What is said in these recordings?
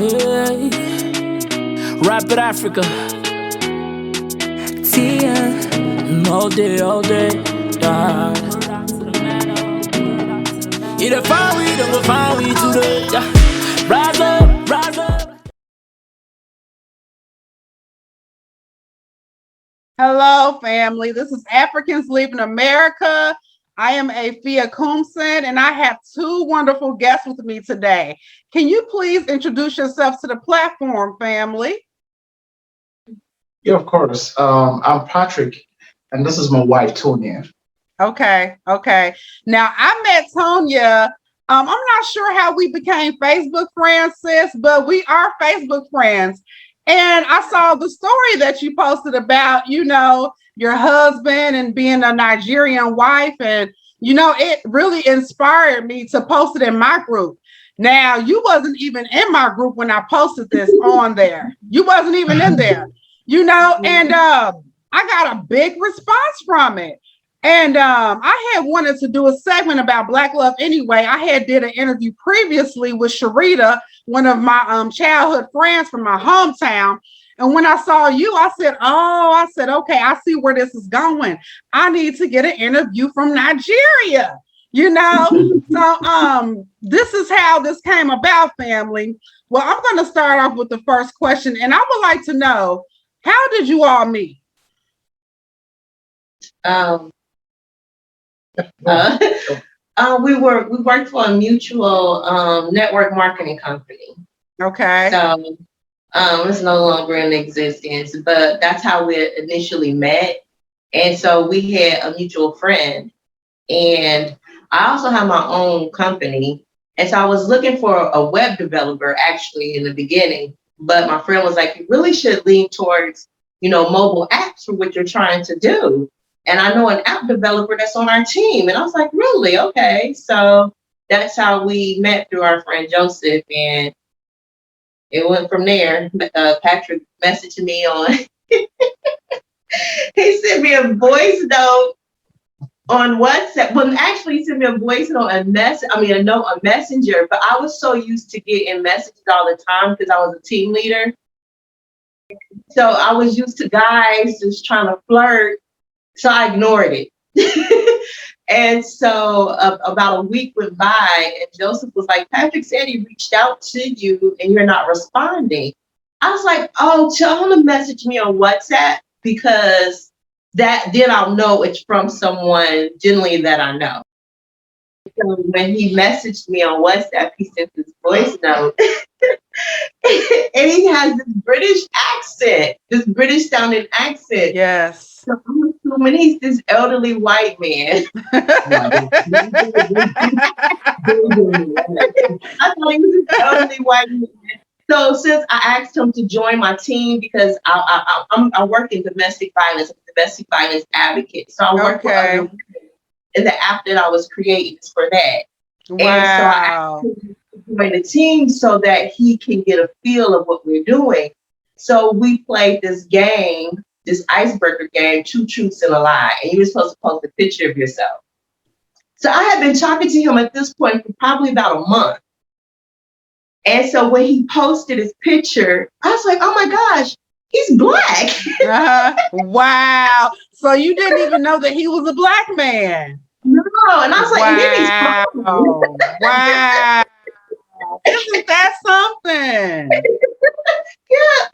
yeah. Rapid Africa. Tia. All day, all day. Yeah. Either find we, then we'll find we today. Yeah. Rise up, rise up. Hello, family. This is Africans Leaving America. I am Afia Kumson, and I have two wonderful guests with me today. Can you please introduce yourselves to the platform, family? Yeah, of course. I'm Patrick, and this is my wife, Tonya. Okay. Now, I met Tonya. I'm not sure how we became Facebook friends, sis, but we are Facebook friends. And I saw the story that you posted about, your husband and being a Nigerian wife. And, it really inspired me to post it in my group. Now, you wasn't even in my group when I posted this on there. You wasn't even in there, and I got a big response from it. And I had wanted to do a segment about Black love anyway. I had did an interview previously with Sharita, one of my childhood friends from my hometown. And when I saw you, I said, okay, I see where this is going. I need to get an interview from Nigeria, So this is how this came about, family. Well, I'm going to start off with the first question. And I would like to know, how did you all meet? We worked for a mutual network marketing company. Okay. So it's no longer in existence, but that's how we initially met. And so we had a mutual friend, and I also have my own company. And so I was looking for a web developer actually in the beginning, but my friend was like, you really should lean towards, mobile apps for what you're trying to do. And I know an app developer that's on our team. And I was like, really? Okay. So that's how we met, through our friend Joseph. And it went from there. Patrick messaged me on, he sent me a voice note on WhatsApp. Well, actually, he sent me a voice note, a note on Messenger. But I was so used to getting messages all the time because I was a team leader. So I was used to guys just trying to flirt. So I ignored it. And so about a week went by, and Joseph was like, Patrick said he reached out to you and you're not responding. I was like, oh, tell him to message me on WhatsApp, because then I'll know it's from someone generally that I know. So when he messaged me on WhatsApp, he sent this voice note. And he has this British sounding accent. Yes. So I'm assuming he's this elderly white man. I thought he was this elderly white man. So since I asked him to join my team, because I work in domestic violence, I'm a domestic violence advocate. So I work with other women, and the app that I was creating is for that. Wow. And so I asked him to join the team so that he can get a feel of what we're doing. So we played this game, this icebreaker game, 2 truths and a lie, and you were supposed to post a picture of yourself. So I had been talking to him at this point for probably about a month. And so when he posted his picture, I was like, oh my gosh, he's Black. Wow. So you didn't even know that he was a Black man? No. And I was like, wow. Wow. Isn't that something? Yeah.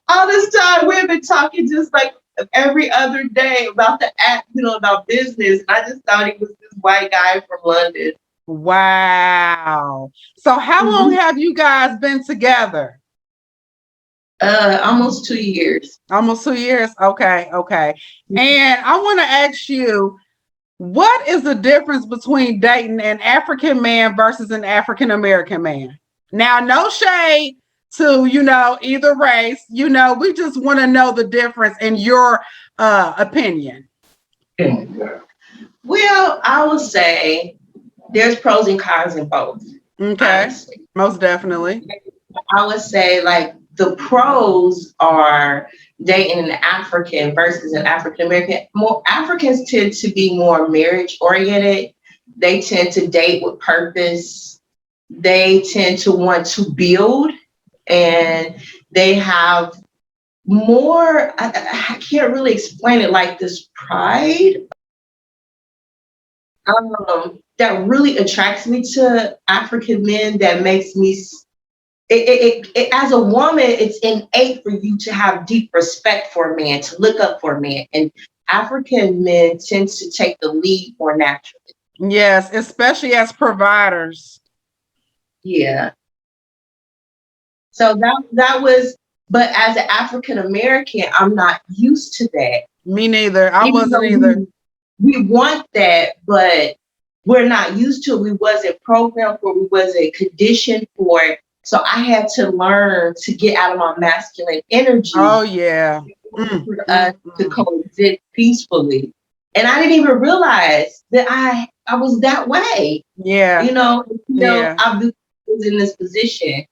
All this time we've been talking just like every other day about the app, about business. I just thought he was this white guy from London. Wow. So how long have you guys been together? Almost 2 years. Almost 2 years. Okay. And I want to ask you, what is the difference between dating an African man versus an African American man? Now, no shade to, either race, we just want to know the difference in your opinion. Well, I would say there's pros and cons in both. Okay. Honestly. Most definitely. I would say like the pros are dating an African versus an African American. More Africans tend to be more marriage oriented. They tend to date with purpose. They tend to want to build and they have more, I can't really explain it, like this pride that really attracts me to African men, that makes me, as a woman, it's innate for you to have deep respect for a man, to look up for a man. And African men tend to take the lead more naturally. Yes, especially as providers. Yeah. So that was, but as an African American, I'm not used to that. Me neither. I Even wasn't though either. we want that, but we're not used to it. We wasn't programmed for it. We wasn't conditioned for it. So I had to learn to get out of my masculine energy Oh yeah. for us to coexist peacefully. And I didn't even realize that I was that way. Yeah. Yeah. I was in this position.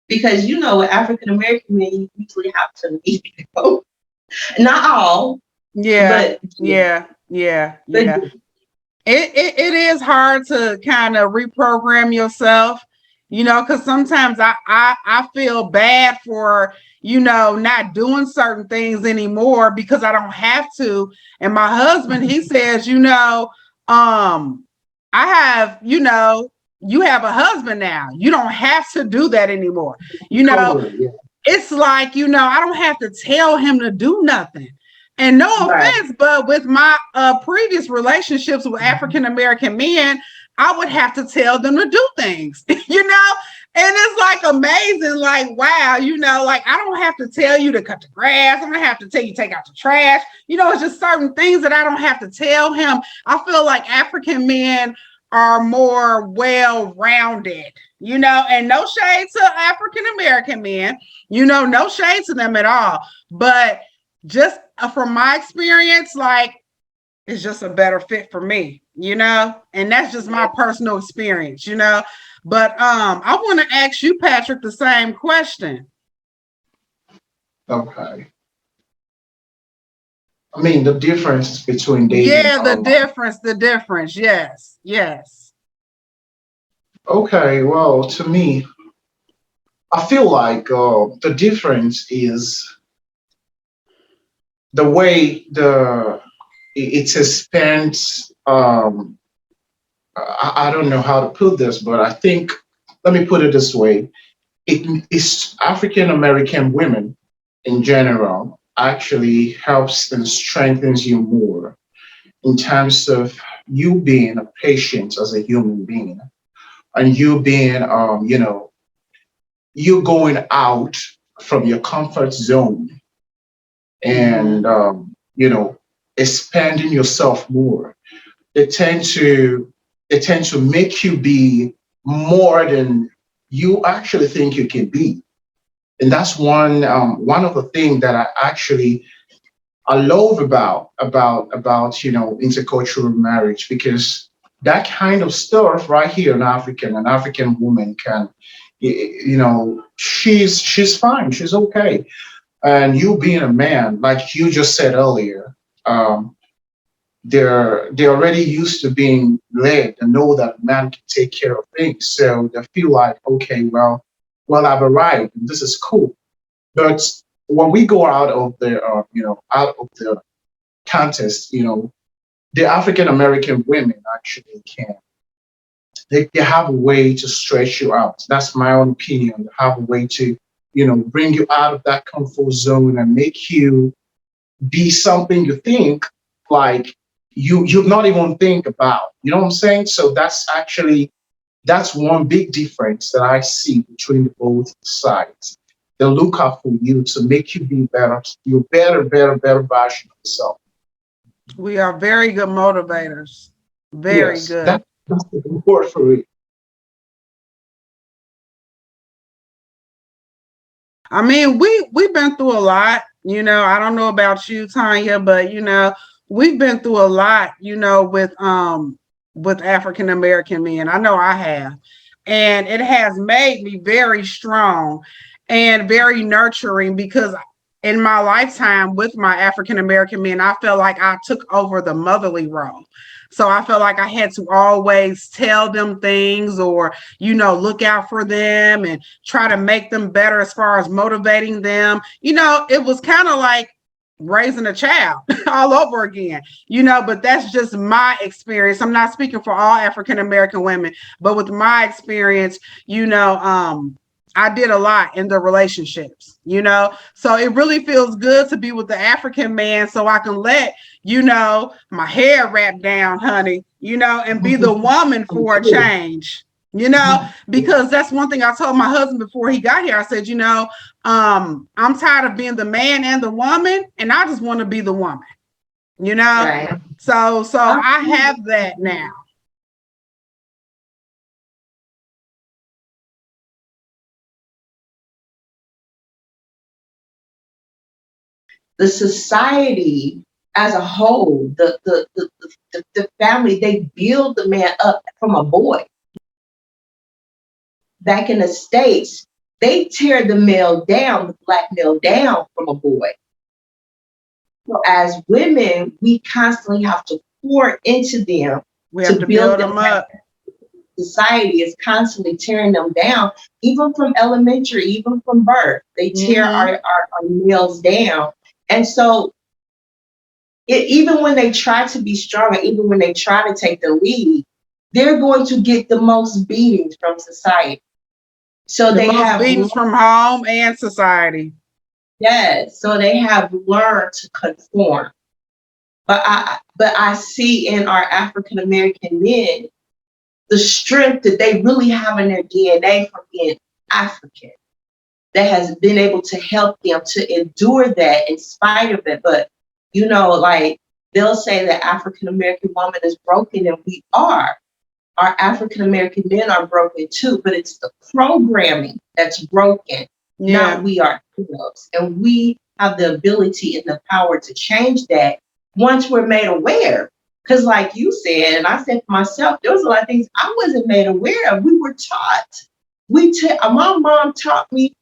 Because with African American men, you usually have to meet people. Not all. Yeah. But Yeah. It is hard to kind of reprogram yourself, because sometimes I feel bad for, not doing certain things anymore because I don't have to. And my husband, he says, I have, you have a husband now. You don't have to do that anymore. It's like, I don't have to tell him to do nothing. And no offense, but with my previous relationships with African American men, I would have to tell them to do things, and it's like amazing, like, wow, like I don't have to tell you to cut the grass. I don't have to tell you to take out the trash. It's just certain things that I don't have to tell him. I feel like African men are more well-rounded, and no shade to African American men, no shade to them at all. But just from my experience, like, it's just a better fit for me, and that's just my personal experience, But I want to ask you, Patrick, the same question. Okay. I mean, the difference between dating. Yeah, the difference. Yes. Okay, well, to me, I feel like the difference is the way it is spent. I don't know how to put this, but I think, let me put it this way. It is African American women in general actually helps and strengthens you more in terms of you being a patient as a human being, and you being, you going out from your comfort zone and, expanding yourself more. They tend to make you be more than you actually think you can be. And that's one of the things that I love about intercultural marriage, because that kind of stuff right here an African woman can, she's fine, she's okay. And you being a man, like you just said earlier, they're already used to being led and know that man can take care of things. So they feel like, okay, well, I've arrived and this is cool. But when we go out of the contest, the African American women actually can. They have a way to stretch you out. That's my own opinion. They have a way to, bring you out of that comfort zone and make you be something you think like you've not even think about. You know what I'm saying? So that's one big difference that I see between both sides. They look out for you to make you be better. You're better version of yourself. We are very good motivators. Very good. That's the word for it. I mean, we've been through a lot, I don't know about you, Tanya, but we've been through a lot, with African American men. I know I have. And it has made me very strong and very nurturing, because in my lifetime with my African American men, I felt like I took over the motherly role. So I felt like I had to always tell them things or, look out for them and try to make them better as far as motivating them. It was kind of like raising a child all over again, but that's just my experience. I'm not speaking for all African American women, but with my experience, I did a lot in the relationships, so it really feels good to be with the African man so I can let, my hair wrapped down, honey, and be the woman for a change, because that's one thing I told my husband before he got here. I said, I'm tired of being the man and the woman, and I just want to be the woman, Right. So I have that now. The society as a whole, the family, they build the man up from a boy. Back in the States, they tear the male down, the black male down from a boy. So as women, we constantly have to pour into them. We have to build them up. Society is constantly tearing them down, even from elementary, even from birth. They tear our males down. And so even when they try to be strong, and even when they try to take the lead, they're going to get the most beatings from society. So they have beatings from home and society. Yes. So they have learned to conform. But I see in our African American men the strength that they really have in their DNA from being African, that has been able to help them to endure that in spite of it. But, like they'll say that African American woman is broken, and we are. Our African American men are broken too, but it's the programming that's broken, not we ourselves. And we have the ability and the power to change that once we're made aware. Because like you said, and I said to myself, there was a lot of things I wasn't made aware of. We were taught. My mom taught me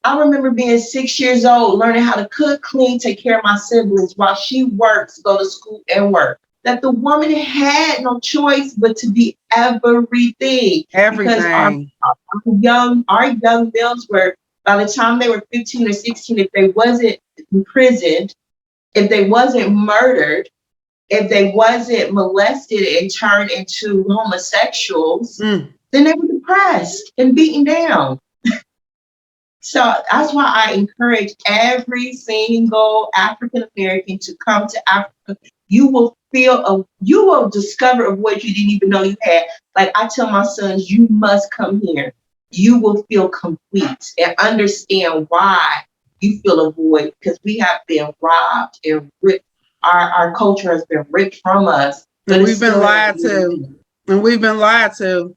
I remember being 6 years old, learning how to cook, clean, take care of my siblings while she works, go to school and work. That the woman had no choice but to be everything. Everything. Because our young males were, by the time they were 15 or 16, if they wasn't imprisoned, if they wasn't murdered, if they wasn't molested and turned into homosexuals, then they were depressed and beaten down. So that's why I encourage every single African American to come to Africa. You will discover of what you didn't even know you had. Like I tell my sons, you must come here. You will feel complete and understand why you feel a void, because we have been robbed and ripped. Our culture has been ripped from us. But we've been lied to. And we've been lied to.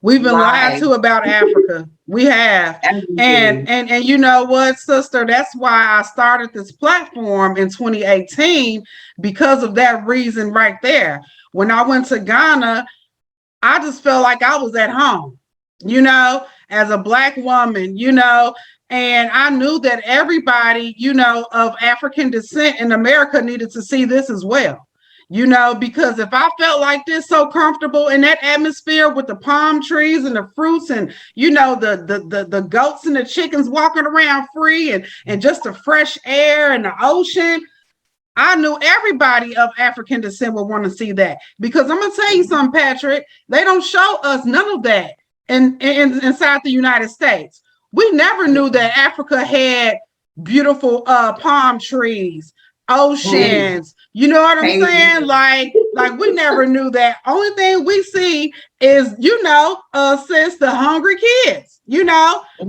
We've been lied to about Africa. We have. And you know what, sister? That's why I started this platform in 2018, because of that reason right there. When I went to Ghana, I just felt like I was at home, as a Black woman, and I knew that everybody, of African descent in America needed to see this as well. Because if I felt like this, so comfortable in that atmosphere with the palm trees and the fruits and, the goats and the chickens walking around free and just the fresh air and the ocean, I knew everybody of African descent would want to see that. Because I'm going to tell you something, Patrick, they don't show us none of that inside the United States. We never knew that Africa had beautiful palm trees, oceans. You know what I'm saying? Like we never knew that. Only thing we see is, since the hungry kids,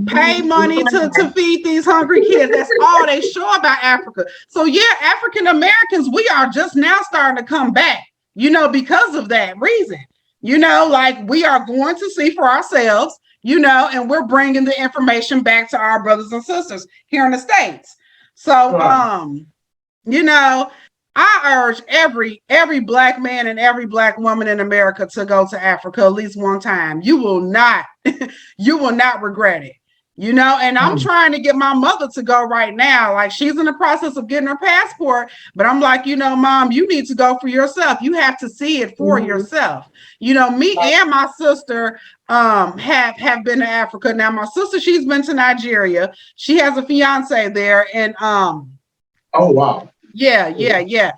pay money to feed these hungry kids. That's all they show about Africa. So yeah, African Americans, we are just now starting to come back, because of that reason. Like we are going to see for ourselves, and we're bringing the information back to our brothers and sisters here in the States. So, I urge every Black man and every Black woman in America to go to Africa at least one time. You will not regret it. You know, and I'm Mm. trying to get my mother to go right now. Like, she's in the process of getting her passport, but I'm like, you know, Mom, you need to go for yourself. You have to see it for Mhm. yourself. You know, me and my sister have been to Africa. Now, my sister, she's been to Nigeria. She has a fiance there, and Oh wow. yeah.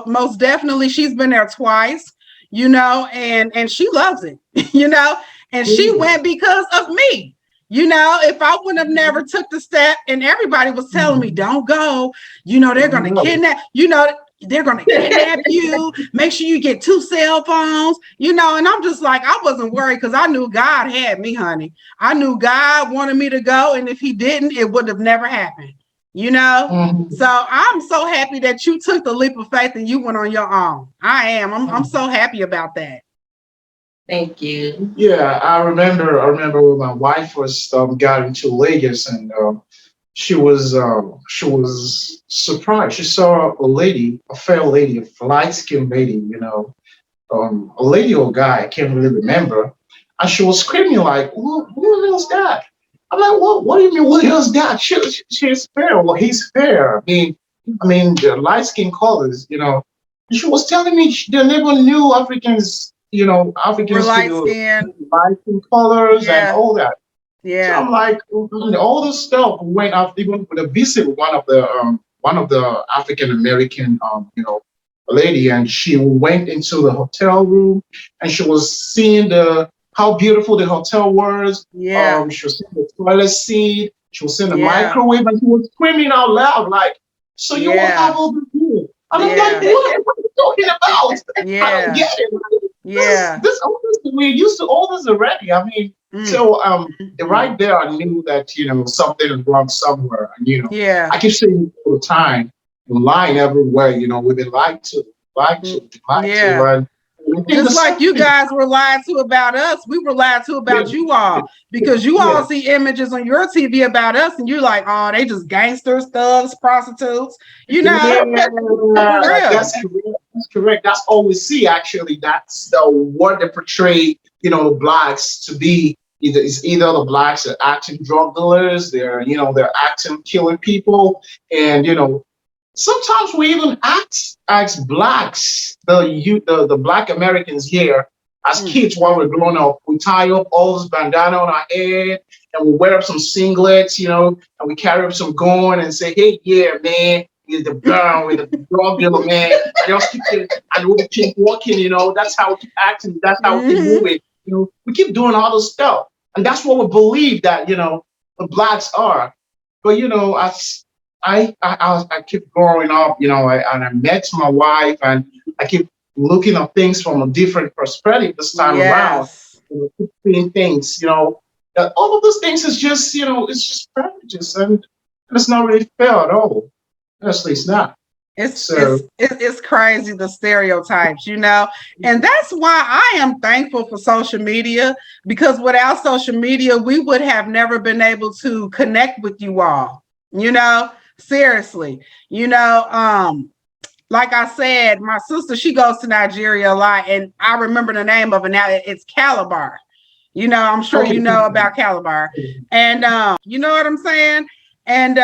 Most definitely, she's been there twice, you know, and she loves it, you know, and she Mhm. went because of me. You know, if I would have never took the step, and everybody was telling me, Mhm. don't go, you know, they're gonna No. kidnap, you know, they're gonna kidnap you. Make sure you get 2 cell phones, you know, and I'm just like, I wasn't worried because I knew God had me, honey. I knew God wanted me to go, and if he didn't, it would have never happened, you know. Mhm. So I'm so happy that you took the leap of faith and you went on your own. I am. I'm Mhm. so happy about that. Thank you. Yeah, I remember when my wife first got into Lagos, and she was surprised. She saw a lady, a fair lady, a light skinned lady, a lady or guy, I can't really remember. And she was screaming like, who the hell's that? I'm like, what do you mean, who the hell's that? She's fair. Well, he's fair. I mean, the light skin colors, And she was telling me they never knew Africans, We're Africans light to skinned. light skin colors and Yeah. all that. So Yeah. I'm like, all this stuff went up even with a visit with one of the African American lady, and she went into the hotel room, and she was seeing the how beautiful the hotel was. Yeah. She was seeing the toilet seat, she was seeing the Yeah. microwave, and she was screaming out loud like, "So you will have Yeah. all this here?" And I'm like, Yeah. what are you talking about? I don't Yeah. get it. This, Yeah. this, all this, we're used to all this already. I mean, Mm. so Mm. right there, I knew that something is wrong somewhere. And Yeah. I keep saying it all the time, lying everywhere. We've been Mm. lied to, Yeah. and I think the Just like same you thing. guys were lied to about us, we were lied to Yeah, about you all, because you all yeah, see images on your TV about us, and you're like, oh, they just gangsters, thugs, prostitutes, you know, for yeah. real. That's correct. That's correct. That's all we see. Actually, that's the what they portray. The blacks to be. Either the blacks are acting drug dealers, they're acting killing people, and sometimes we even act as blacks, the black Americans here, as Mm. kids while we're growing up. We tie up all this bandana on our head, and we wear up some singlets, and we carry up some gun and say, "Hey, yeah, man, we're the gun, we're the drug dealer, man." And just and we keep walking, That's how we keep acting. That's how we keep Hmm. moving. We keep doing all this stuff, and that's what we believe that the blacks are. But as I keep growing up, and I met my wife, and I keep looking at things from a different perspective this time around. Yes. Keep seeing things, that all of those things is just, it's just prejudice, and it's not really fair at all. Honestly, it's not. It's So, it's it's crazy, the stereotypes, and that's why I am thankful for social media, because without social media, we would have never been able to connect with you all. Seriously, like I said, my sister, she goes to Nigeria a lot, and I remember the name of it now. It's Calabar. I'm sure okay. you know about Calabar. And you know what I'm saying? And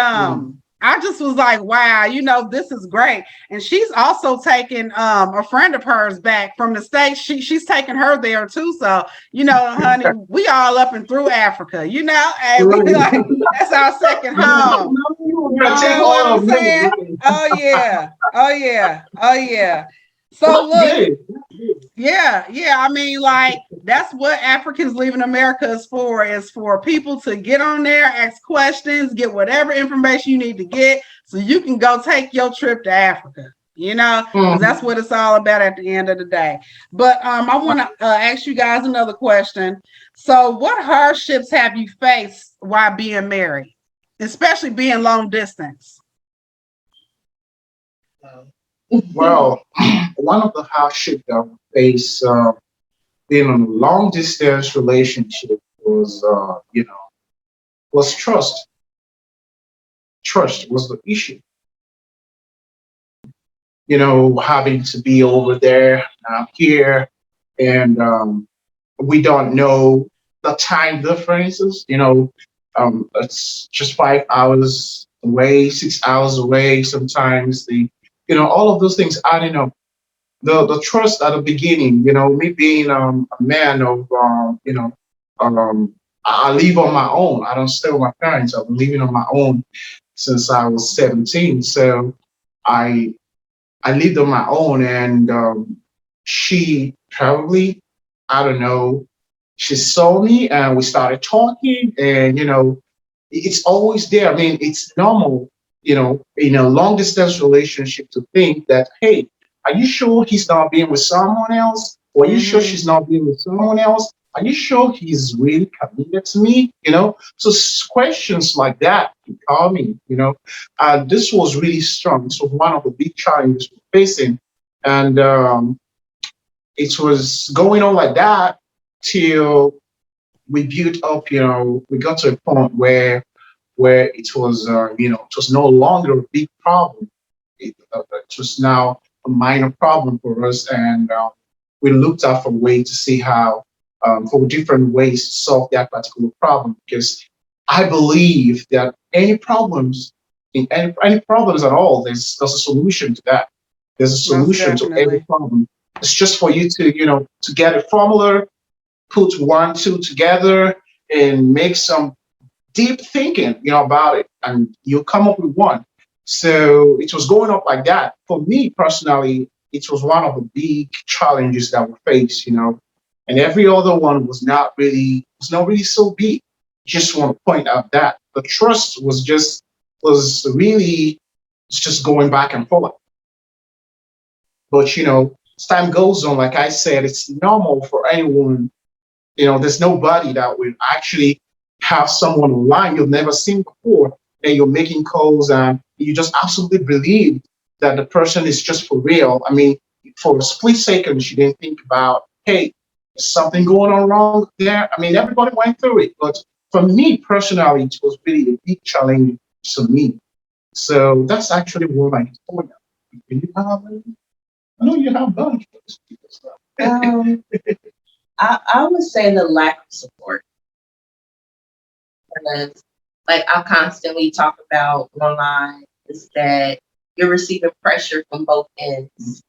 I just was like, wow, this is great. And she's also taken a friend of hers back from the States. She's taking her there too. So, honey, we all up and through Africa, and we like, that's our second home. You're You gonna take know what all I'm of me, saying? right? Oh yeah. Oh yeah. Oh yeah. So That's look, good. yeah. I mean, like, that's what Africans leaving America is for people to get on there, ask questions, get whatever information you need to get so you can go take your trip to Africa, because Mhm. that's what it's all about at the end of the day. But I want to ask you guys another question. So, what hardships have you faced while being married, especially being long distance? Well, one of the hardships that we face being in a long distance relationship was trust. Trust was the issue. having to be over there, now here, and we don't know the time differences. It's just 5 hours away, 6 hours away. Sometimes all of those things adding up. The trust at the beginning, me being a man of, I live on my own. I don't stay with my parents. I've been living on my own since I was 17. So I I lived on my own, and she probably, I don't know, she saw me and we started talking, and it's always there. I mean, it's normal, in a long distance relationship to think that, hey, are you sure he's not being with someone else? Or are you sure Mhm. she's not being with someone else? Are you sure he's really committed to me? So questions like that keep coming. This was really strong. This was one of the big challenges we're facing, and it was going on like that till we built up. We got to a point where it was no longer a big problem. It was now a minor problem for us, and we looked out for a way to see how, for different ways to solve that particular problem. Because I believe that any problems at all, there's a solution to that. There's a Most solution to every definitely. problem. It's just for you to get a formula, put one, two together, and make some deep thinking, about it, and you'll come up with one. So it was going up like that. For me personally, it was one of the big challenges that we faced, and every other one was not really so big. Just want to point out that the trust was really, it's just going back and forth. But as time goes on, like I said, it's normal for anyone. There's nobody that will actually have someone online you've never seen before, and you're making calls, and you just absolutely believe that the person is just for real. I mean, for a split second, she didn't think about, hey, is something going on wrong there? I mean, everybody went through it, but for me personally, it was really a big challenge to me. So that's actually what I told you. Do you have, I know you have done stuff. Um, I would say the lack of support, because, like I constantly talk about online, is that you're receiving pressure from both ends.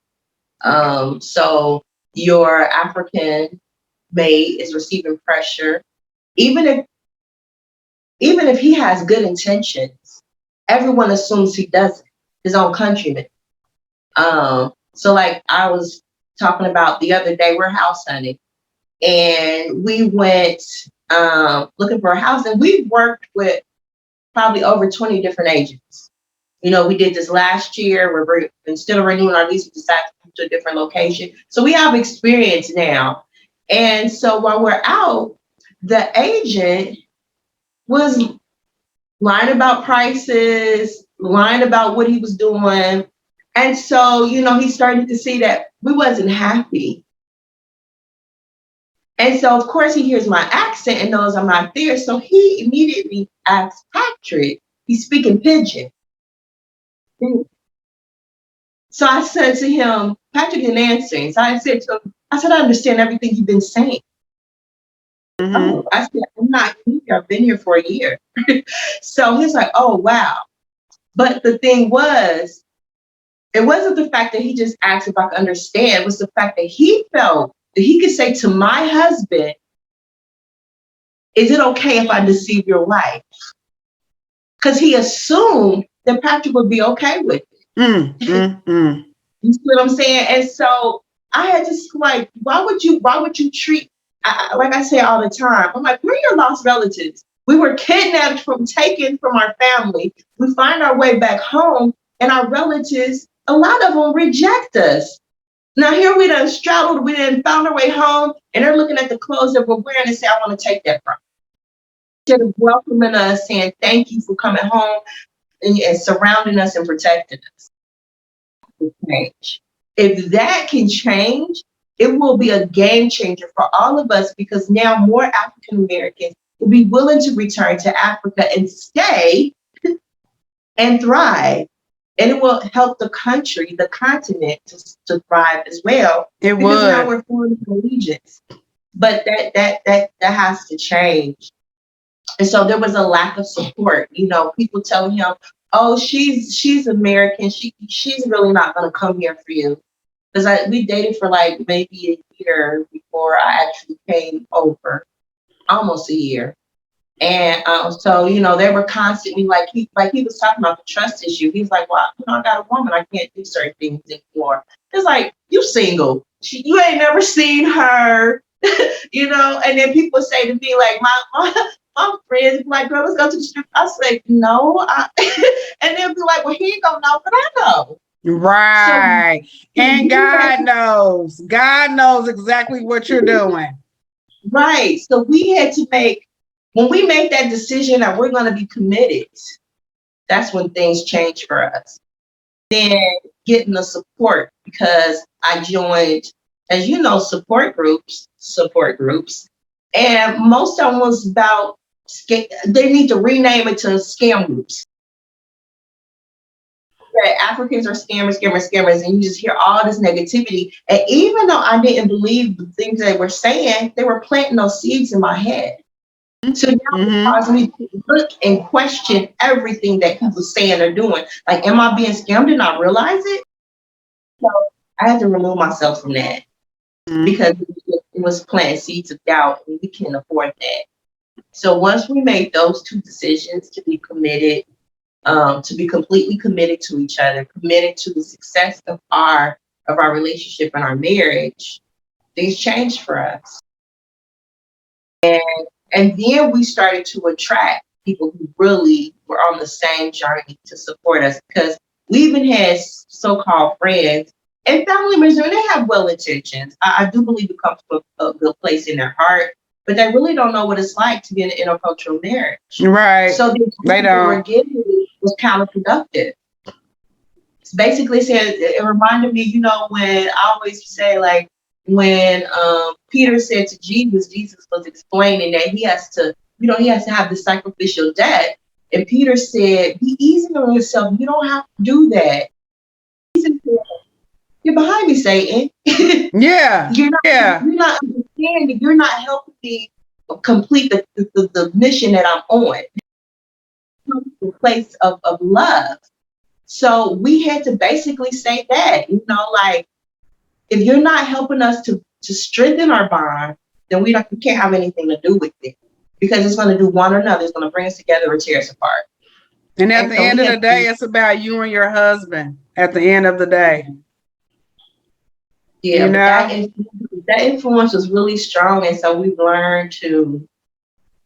So your African mate is receiving pressure, even if even if he has good intentions, everyone assumes he doesn't. His own countrymen. So like I was talking about the other day, we're house hunting, and we went looking for a house, and we worked with probably over 20 different agents. We did this last year. Instead of renewing our lease, we decided to move to a different location. So we have experience now. And so while we're out, the agent was lying about prices, lying about what he was doing. And so, he's starting to see that we wasn't happy. And so, of course, he hears my accent and knows I'm not there. So he immediately asks Patrick, he's speaking pidgin. So I said to him, Patrick didn't answer. So I said to him, I understand everything you've been saying. Mhm. Oh, I said, I'm not new here. I've been here for a year. So he's like, oh, wow. But the thing was, it wasn't the fact that he just asked if I could understand. It was the fact that he felt that he could say to my husband, is it okay if I deceive your wife? Because he assumed that Patrick would be okay with it. You see what I'm saying? And so I had to like, why would you treat, like I say all the time, I'm like, we're your lost relatives. We were taken from our family. We find our way back home, and our relatives, a lot of them reject us. Now here we done straddled, we done found our way home, and they're looking at the clothes that we're wearing and say, I want to take that from you. Instead of welcoming us, saying thank you for coming home, and surrounding us and protecting us. Change. If that can change, it will be a game changer for all of us, because now more African Americans will be willing to return to Africa and stay and thrive. And it will help the country, the continent to thrive as well. It Because now would. we're forming allegiance. But that has to change. And so there was a lack of support. You know, people telling him, "Oh, she's American. She's really not going to come here for you." Because we dated for like maybe a year before I actually came over, almost a year. And so, you know, they were constantly like he was talking about the trust issue. He's like, "Well, you know, I got a woman. I can't do certain things anymore." It's like, you single. You ain't never seen her, you know. And then people say to me, like, my friends be like, "Girl, let's go to the strip." I say, "No." And they'll be like, "Well, he ain't gonna know, but I know." Right. So, And God knows. God knows exactly what you're doing. right. So we had to when we make that decision that we're going to be committed, that's when things change for us. Then getting the support, because I joined, as you know, support groups, and most of them was about, they need to rename it to scam groups. That Africans are scammers, and you just hear all this negativity. And even though I didn't believe the things they were saying, they were planting those seeds in my head. So now it caused me to look and question everything that he was saying or doing. Like, am I being scammed? Did I realize it? So I had to remove myself from that, because it was planting seeds of doubt, and we can't afford that. So once we made those two decisions to be committed, to be completely committed to each other, committed to the success of our relationship and our marriage, things changed for us. And then we started to attract people who really were on the same journey to support us, because we even had so-called friends and family members, and they have well intentions. I do believe it comes from a good place in their heart, but they really don't know what it's like to be in an intercultural marriage. Right. So the They advice they were don't. giving was counterproductive. It's basically said, it reminded me, you know, when I always say, like, when Peter said to Jesus, Jesus was explaining that he has to, you know, he has to have the sacrificial death. And Peter said, "Be easy on yourself. You don't have to do that." Jesus said, "You're behind me, Satan." Yeah. You're Yeah. not understanding. You're not helping me complete the mission that I'm on. The place of love. So we had to basically say that, you know, like, if you're not helping us to strengthen our bond, then we can't have anything to do with it, because it's going to do one or another. It's going to bring us together or tear us apart. And at And the so end we of the had day, to, it's about you and your husband. At the end of the day, yeah, you but know? that influence was really strong, and so we've learned to.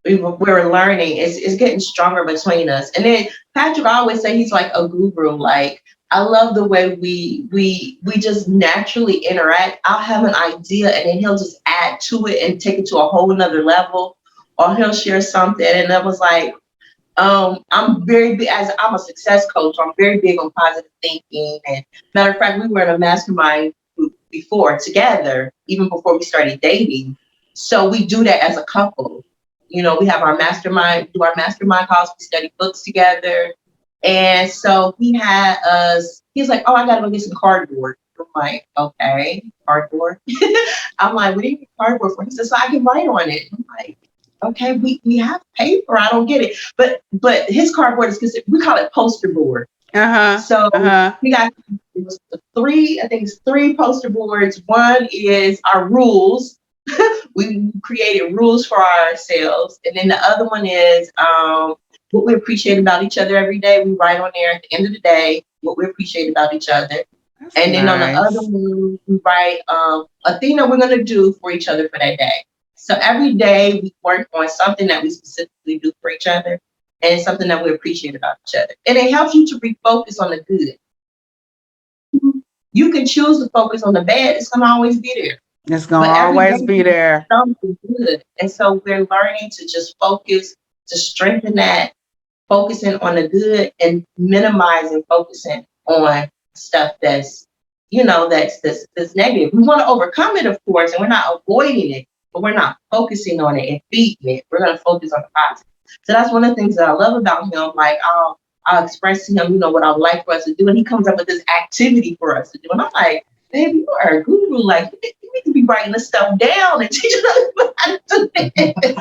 We're learning. It's getting stronger between us. And then Patrick, I always say he's like a guru. Like, I love the way we just naturally interact. I'll have an idea, and then he'll just add to it and take it to a whole nother level, or he'll share something. And that was like, I'm very big, as I'm a success coach, so I'm very big on positive thinking. And matter of fact, we were in a mastermind group before together, even before we started dating. So we do that as a couple. You know, we have our mastermind, do our mastermind calls, we study books together. And so he's like, "Oh, I gotta go get some cardboard." I'm like, "Okay, cardboard." I'm like, "What do you need cardboard for?" He says, "So I can write on it." I'm like, "Okay, we have paper. I don't get it." But his cardboard is considered, we call it poster board. Uh-huh. So Uh-huh. we got, it was I think it's three poster boards. One is our rules. We created rules for ourselves. And then the other one is what we appreciate about each other every day. We write on there at the end of the day what we appreciate about each other. That's And then on the nice. other one, we write a thing that we're going to do for each other for that day. So every day we work on something that we specifically do for each other, and something that we appreciate about each other. And it helps you to refocus on the good. You can choose to focus on the bad. It's going to always be there. It's gonna But every always day be there. something good. And so we're learning to just focus, to strengthen that, focusing on the good and minimizing focusing on stuff that's, you know, that's negative. We want to overcome it, of course, and we're not avoiding it, but we're not focusing on it and feeding it. We're going to focus on the positive. So that's one of the things that I love about him. Like, I'll express to him, what I would like for us to do. And he comes up with this activity for us to do. And I'm like, baby, you are a guru. Like, you need to be writing this stuff down and teaching other people how to do it.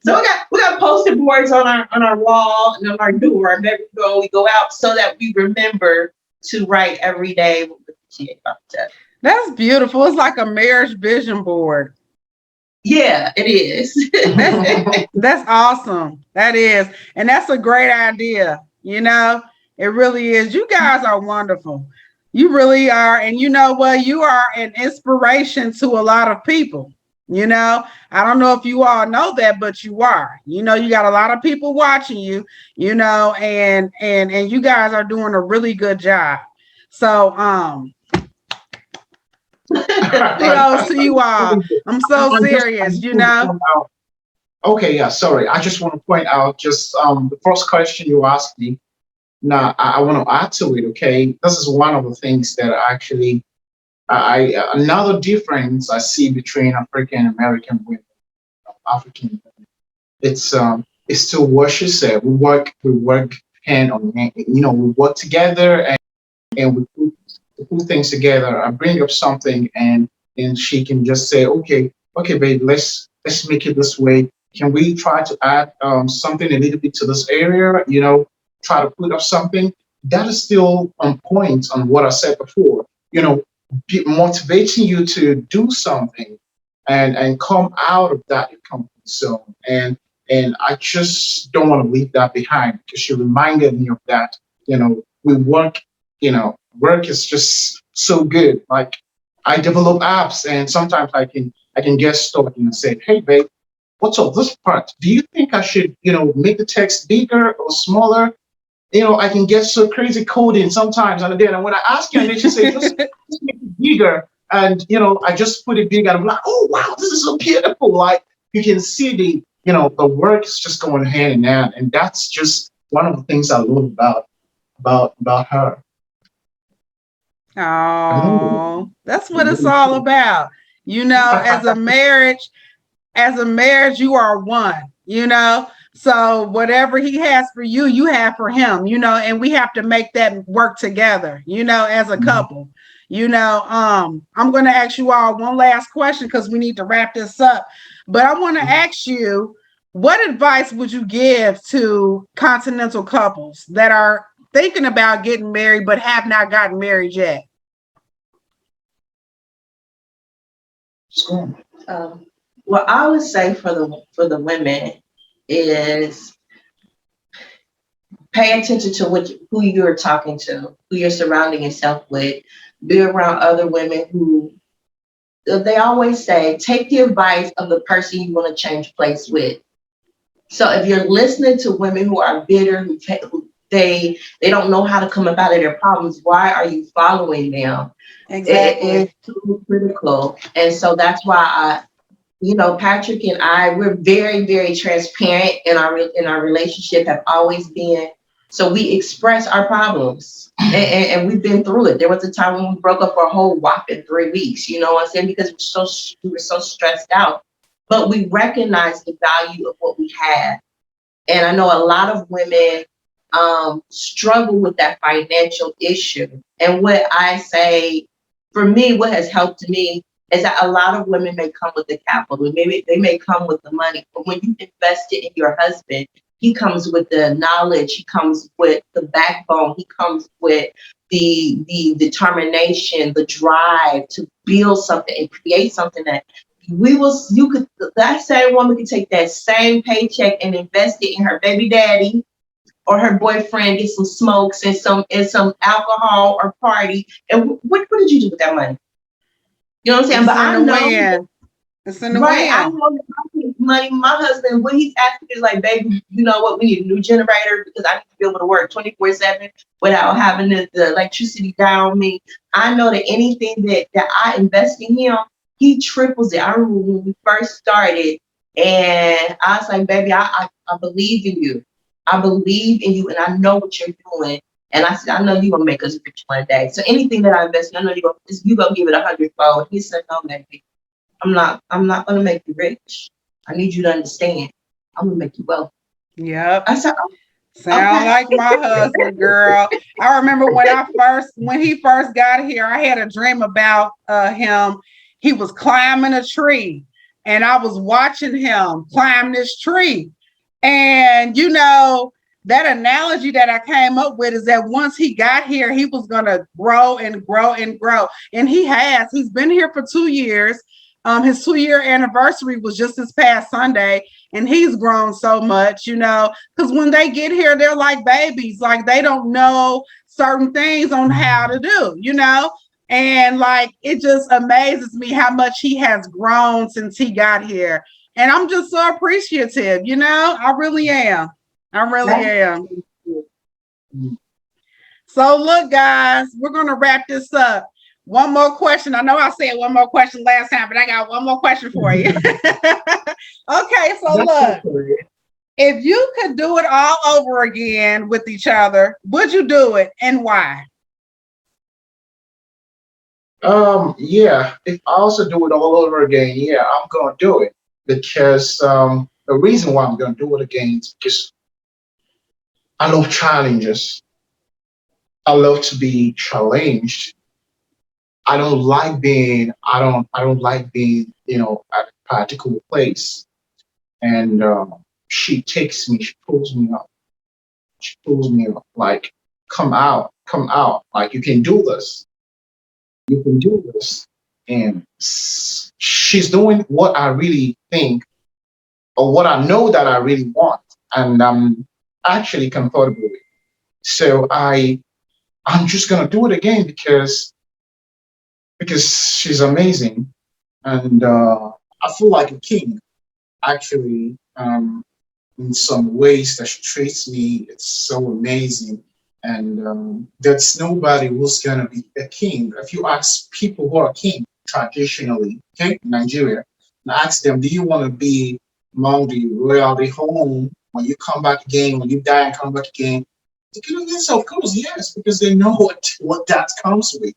So we got post-it boards on our wall and on our door. And there we go out so that we remember to write every day what we appreciate about that. That's beautiful. It's like a marriage vision board. Yeah, it is. That's awesome. That is. And that's a great idea. It really is. You guys are wonderful. You really are. And you know what? You are an inspiration to a lot of people. I don't know if you all know that, but you are. You got a lot of people watching you, and you guys are doing a really good job. So kudos to you all. I'm so serious, Okay, yeah, sorry. I just want to point out just the first question you asked me. Now, I want to add to it, okay? This is one of the things that actually, another difference I see between African American women, African women. It's still what she said. We work hand on hand. We work together and we put things together. I bring up something and she can just say, okay, babe, let's make it this way. Can we try to add something a little bit to this area? Try to put up something that is still on point on what I said before. Motivating you to do something and come out of that comfort zone. And I just don't want to leave that behind because you reminded me of that. We work. Work is just so good. Like I develop apps, and sometimes I can get stuck and say, "Hey, babe, what's up this part? Do you think I should, make the text bigger or smaller?" I can get so crazy coding sometimes, and when I ask you, and then she say, "Just make it bigger," and I just put it bigger. And I'm like, "Oh wow, this is so beautiful!" Like you can see the work is just going hand in hand, and that's just one of the things I love about her. Oh, that's what it's all about. As a marriage, you are one, so whatever he has for you, you have for him, and we have to make that work together, as a couple. I'm going to ask you all one last question because we need to wrap this up. But I want to ask you, what advice would you give to continental couples that are thinking about getting married but have not gotten married yet? What I would say for the women is pay attention to who you're talking to, who you're surrounding yourself with. Be around other women who, they always say, take the advice of the person you want to change place with. So if you're listening to women who are bitter, who they don't know how to come up out of their problems, why are you following them? Exactly. It is too critical. And so that's why Patrick and I, we're very, very transparent in our relationship, have always been. So we express our problems and we've been through it. There was a time when we broke up for a whole whopping 3 weeks, you know what I'm saying? Because we were so stressed out, but we recognized the value of what we had. And I know a lot of women struggle with that financial issue. And what I say, for me, what has helped me is that a lot of women may come with the capital. Maybe they may come with the money, but when you invest it in your husband, he comes with the knowledge, he comes with the backbone, he comes with the determination, the drive to build something and create something that that same woman could take that same paycheck and invest it in her baby daddy or her boyfriend, get some smokes and some alcohol or party. And what did you do with that money? You know what I'm saying? It's But I know, it's in the right? I wind. know that money. My husband, when he's asking me, is like, baby, you know what? We need a new generator because I need to be able to work 24/7 without having the electricity down on me. I know that anything that I invest in him, he triples it. I remember when we first started, and I was like, baby, I believe in you. I believe in you, and I know what you're doing. And I said, I know you're going to make us rich one day. So anything that I invest in, I know you're going to give it 100-fold. He said, no, baby, I'm not going to make you rich. I need you to understand. I'm going to make you wealthy. Yep. I said, oh, Sound Okay. like my husband, girl. I remember when he first got here, I had a dream about him. He was climbing a tree, and I was watching him climb this tree. And that analogy that I came up with is that once he got here, he was gonna grow and grow and grow. And he has. He's been here for 2 years. His 2 year anniversary was just this past Sunday, and he's grown so much, because when they get here, they're like babies, like they don't know certain things on how to do. And like it just amazes me how much he has grown since he got here. And I'm just so appreciative, I really am. I really am. So look, guys, we're gonna wrap this up. One more question. I know I said one more question last time, but I got one more question for you. Okay, so look, if you could do it all over again with each other, would you do it and why? Yeah, if I also do it all over again, yeah, I'm gonna do it because the reason why I'm gonna do it again is because I love challenges. I love to be challenged. I don't like being, at a particular place. And she takes me, she pulls me up. She pulls me up like, come out. Like you can do this. You can do this. And she's doing what I really think or what I know that I really want. And I'm actually comfortable with. So I'm just gonna do it again because she's amazing, and I feel like a king. Actually, in some ways that she treats me, it's so amazing, and there's nobody who's gonna be a king. If you ask people who are king traditionally, okay, in Nigeria, and ask them, do you want to be among the royalty home when you come back again, when you die and come back again? The can answer, of course, yes, because they know what that comes with.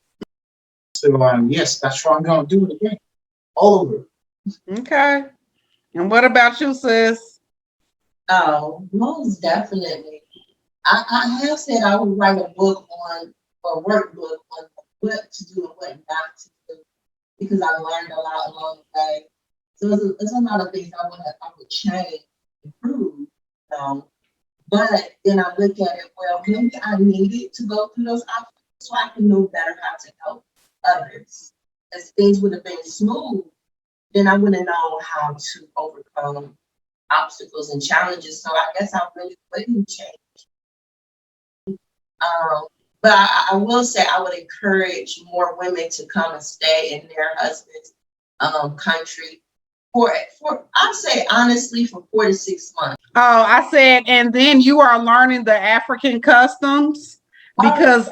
So yes, that's why I'm gonna do it again, all over. Okay. And what about you, sis? Oh, most definitely. I have said I would write a book on a workbook on what to do and what not to do because I learned a lot along the way. So there's a lot of things I would change, improve. But then I look at it, well, maybe I needed to go through those obstacles so I can know better how to help others. As things would have been smooth, then I wouldn't know how to overcome obstacles and challenges. So I guess I really wouldn't change. But I will say I would encourage more women to come and stay in their husband's country for I'd say honestly for 4 to 6 months. Oh, I said, and then you are learning the African customs because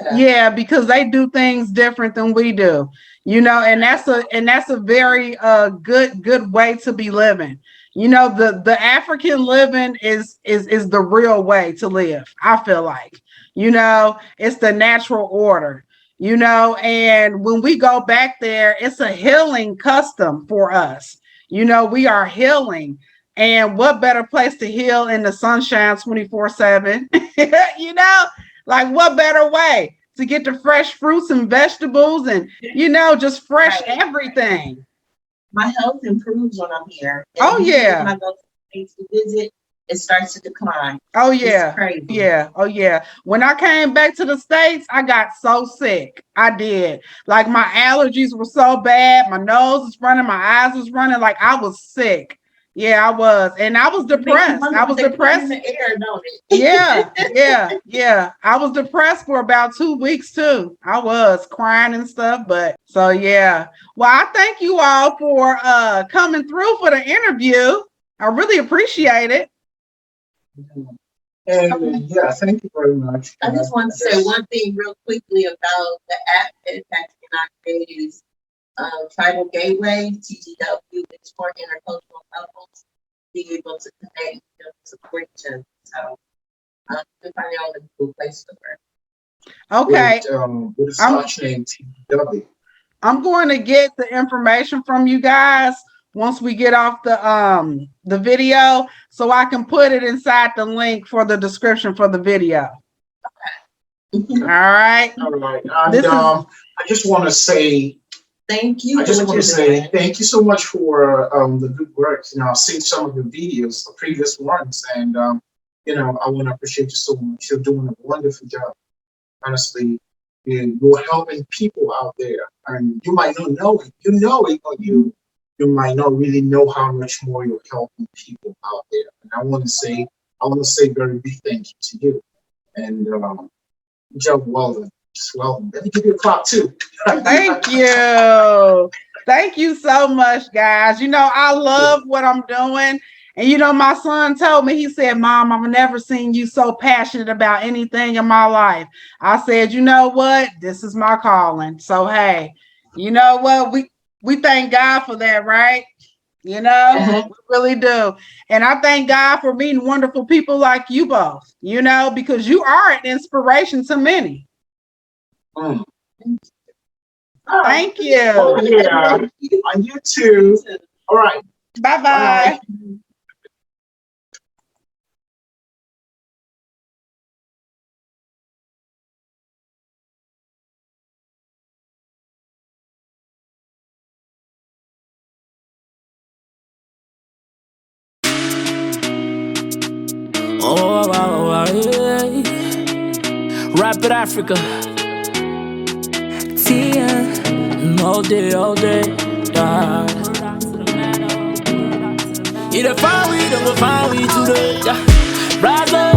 because they do things different than we do, and that's a very good way to be living. The African living is the real way to live. I feel like, it's the natural order, and when we go back there, it's a healing custom for us. We are healing. And what better place to heal in the sunshine 24/7? Like what better way to get the fresh fruits and vegetables and, just fresh everything. My health improves when I'm here. Oh, yeah. When I go to States to visit, it starts to decline. Oh, yeah. It's crazy. Yeah. Oh, yeah. When I came back to the States, I got so sick. I did. Like my allergies were so bad. My nose was running. My eyes was running. Like I was sick. Yeah, I was. And I was depressed. I was depressed. In the air, don't it? Yeah. I was depressed for about 2 weeks too. I was crying and stuff. But so, yeah. Well, I thank you all for coming through for the interview. I really appreciate it. And yeah, thank you very much. I just want to say one thing real quickly about the app that I created is Tribal Gateway, TGW, it's for intercultural couples, being able to connect and support each other. So you can find it on the Google Play Store. Okay. With a search name TGW. I'm going to get the information from you guys once we get off the video, so I can put it inside the link for the description for the video. All right. All right. And This is- I just want to say, Thank you. I just for what want to you're say doing. thank you so much for the good work. You know, I've seen some of your videos, the previous ones, and you know, I want to appreciate you so much. You're doing a wonderful job. Honestly, you're helping people out there, and you might not know it. You know it, but you might not really know how much more you're helping people out there. And I want to say very big thank you to you. And good job, well done. Just well done. Let me give you a clap too. Thank you. Thank you so much, guys. You know, I love what I'm doing. And you know, my son told me, he said, Mom, I've never seen you so passionate about anything in my life. I said, you know what? This is my calling. So hey, you know what? We thank God for that, right? You know, we really do. And I thank God for meeting wonderful people like you both, you know, because you are an inspiration to many. Mm. Thank you. Oh, yeah. And you too. All right. Bye-bye. Bye. Yeah. Rapid Africa. Tia. All day, all day. Yeah. Either find we, don't go find we today. Yeah. Rise up.